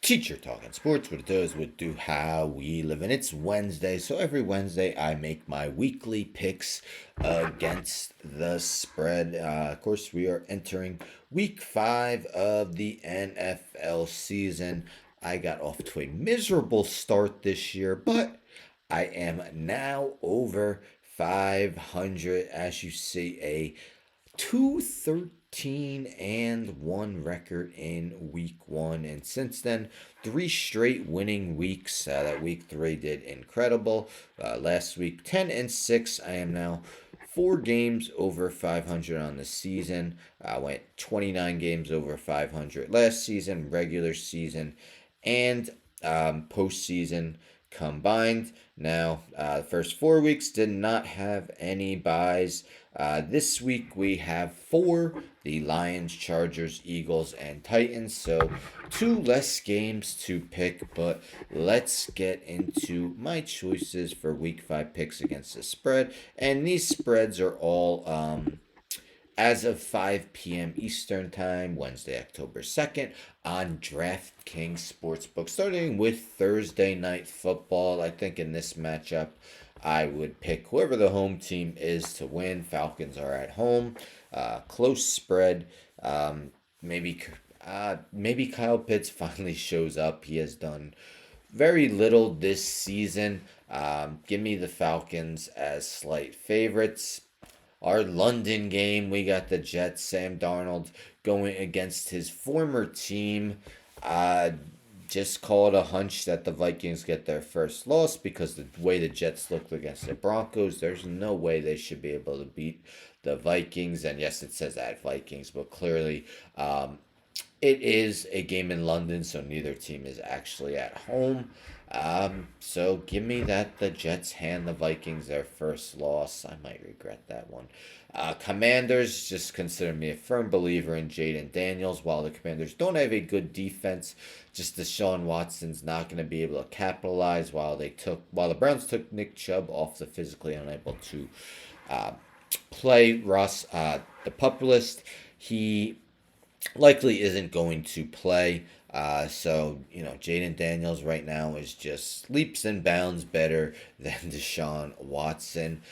Teacher Talking Sports, what it does, what do, how we live. And it's Wednesday, so every Wednesday I make my weekly picks against the spread. Of course, we are entering week 5 of the NFL season. I got off to a miserable start this year, but I am now over 500. As you see, a 2-13-1 record in week 1, and since then 3 straight winning weeks. That week 3 did incredible. Last week 10-6. I am now 4 games over 500 on the season. I went 29 games over 500 last season, regular season and postseason combined. Now, the first 4 weeks did not have any buys. This week we have 4: the Lions, Chargers, Eagles, and Titans. So 2 less games to pick, but let's get into my choices for week 5 picks against the spread. And these spreads are all as of 5 p.m. Eastern Time, Wednesday, October 2nd, on DraftKings Sportsbook. Starting with Thursday Night Football, I think in this matchup, I would pick whoever the home team is to win. Falcons are at home. Close spread. Maybe Kyle Pitts finally shows up. He has done very little this season. Give me the Falcons as slight favorites. Our London game, we got the Jets. Sam Darnold going against his former team. Just call it a hunch that the Vikings get their first loss because the way the Jets looked against the Broncos, there's no way they should be able to beat the Vikings. And yes, it says at Vikings, but clearly it is a game in London, so neither team is actually at home. So give me that the Jets hand the Vikings their first loss. I might regret that one. Commanders, just consider me a firm believer in Jaden Daniels. While the Commanders don't have a good defense, just Deshaun Watson's not going to be able to capitalize. While the Browns took Nick Chubb off the physically unable to uh, play Russ, the populist, he likely isn't going to play. So Jaden Daniels right now is just leaps and bounds better than Deshaun Watson.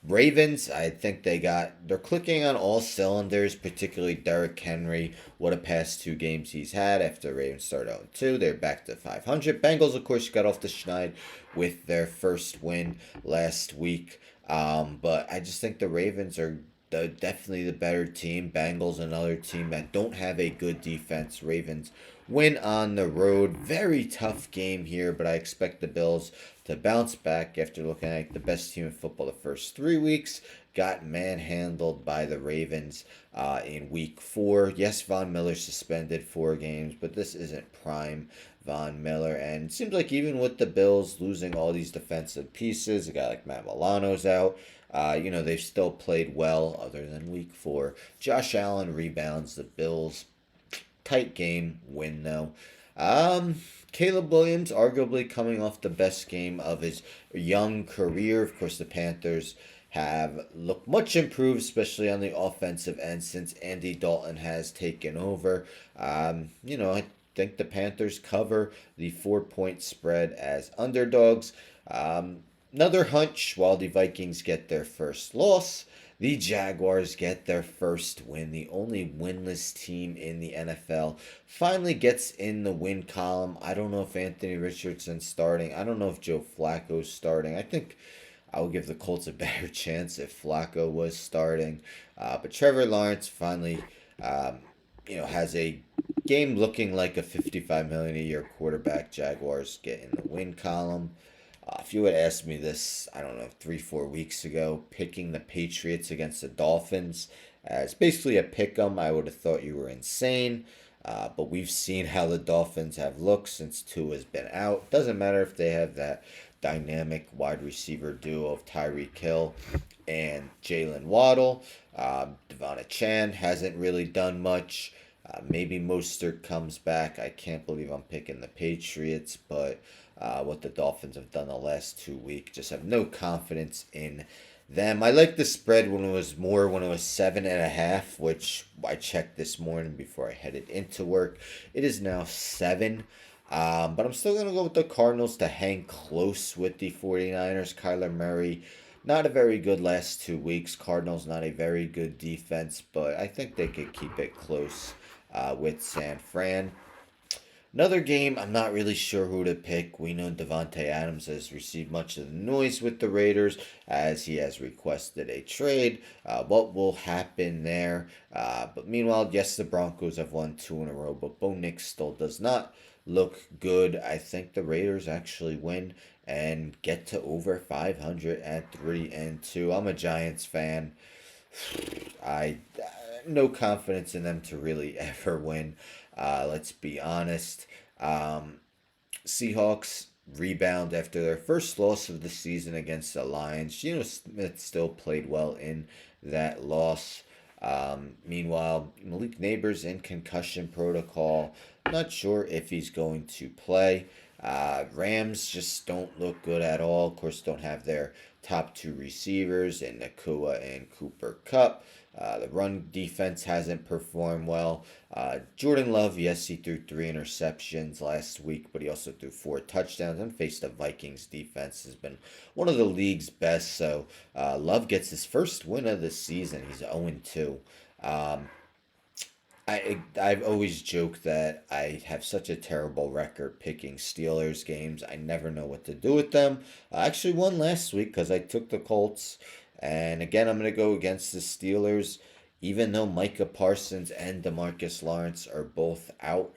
Ravens, I think they're clicking on all cylinders, particularly Derrick Henry. What a past 2 games he's had after the Ravens started out 2. They're back to 500. Bengals, of course, got off the schneid with their first win last week. But I just think the Ravens are definitely the better team. Bengals, another team that don't have a good defense. Ravens win on the road. Very tough game here, but I expect the Bills to bounce back after looking like the best team in football the first 3 weeks. Got manhandled by the Ravens in week 4. Yes, Von Miller suspended 4 games, but this isn't prime Von Miller. And it seems like even with the Bills losing all these defensive pieces, a guy like Matt Milano's out. They've still played well other than week 4. Josh Allen rebounds the Bills. Tight game, win though. Caleb Williams, arguably coming off the best game of his young career. Of course, the Panthers have looked much improved, especially on the offensive end since Andy Dalton has taken over. I think the Panthers cover the 4-point spread as underdogs. Another hunch, while the Vikings get their first loss, the Jaguars get their first win. The only winless team in the NFL finally gets in the win column. I don't know if Anthony Richardson's starting. I don't know if Joe Flacco's starting. I think I would give the Colts a better chance if Flacco was starting. But Trevor Lawrence finally, has a game looking like a $55 million a year quarterback. Jaguars get in the win column. If you had asked me this, I don't know, 3, 4 weeks ago, picking the Patriots against the Dolphins as basically a pick 'em, I would have thought you were insane. But we've seen how the Dolphins have looked since Tua has been out. Doesn't matter if they have that dynamic wide receiver duo of Tyreek Hill and Jalen Waddle. Devon Chan hasn't really done much. Maybe Mostert comes back. I can't believe I'm picking the Patriots, but what the Dolphins have done the last 2 weeks, just have no confidence in them. I like the spread when it was 7.5, which I checked this morning before I headed into work. It is now 7. But I'm still gonna go with the Cardinals to hang close with the 49ers. Kyler Murray, not a very good last 2 weeks. Cardinals not a very good defense, but I think they could keep it close with San Fran. Another game, I'm not really sure who to pick. We know Devontae Adams has received much of the noise with the Raiders as he has requested a trade. What will happen there? But meanwhile, yes, the Broncos have won 2 in a row, but Bo Nix still does not look good. I think the Raiders actually win and get to over 500 at 3-2. I'm a Giants fan. I no confidence in them to really ever win. Let's be honest. Um, Seahawks rebound after their first loss of the season against the Lions. Geno Smith still played well in that loss. Meanwhile, Malik Neighbors in concussion protocol. Not sure if he's going to play. Rams just don't look good at all. Of course, don't have their top two receivers in Nakua and Cooper Cup. The run defense hasn't performed well. Jordan Love, yes, he threw 3 interceptions last week, but he also threw 4 touchdowns and faced the Vikings defense has been one of the league's best. So Love gets his first win of the season. He's 0-2. Um, I've always joked that I have such a terrible record picking Steelers games. I never know what to do with them. I actually won last week because I took the Colts, and again I'm going to go against the Steelers, even though Micah Parsons and Demarcus Lawrence are both out.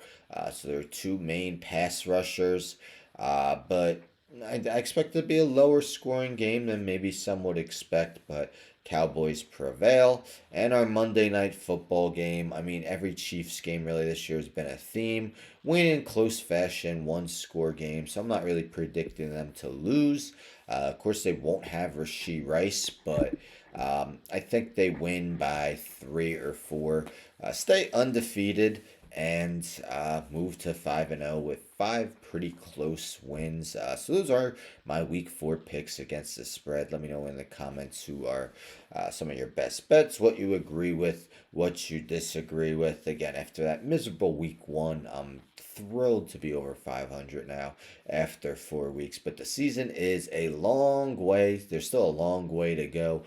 So there are two main pass rushers, but I expect it to be a lower scoring game than maybe some would expect, but Cowboys prevail. And our Monday night football game. I mean, every Chiefs game really this year has been a theme. Win in close fashion, one score game. So I'm not really predicting them to lose. Of course, they won't have Rasheed Rice, but I think they win by 3 or 4. Stay undefeated and move to 5-0 with 5 pretty close wins. So those are my week 4 picks against the spread. Let me know in the comments who are some of your best bets, what you agree with, what you disagree with. Again, after that miserable week 1, I'm thrilled to be over 500 now after 4 weeks. But the season is a long way. There's still a long way to go.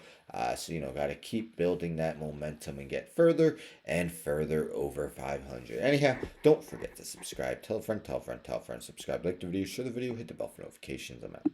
So, got to keep building that momentum and get further and further over 500. Anyhow, don't forget to subscribe. Tell a friend, tell a friend, tell a friend. Subscribe, like the video, share the video, hit the bell for notifications. I'm out.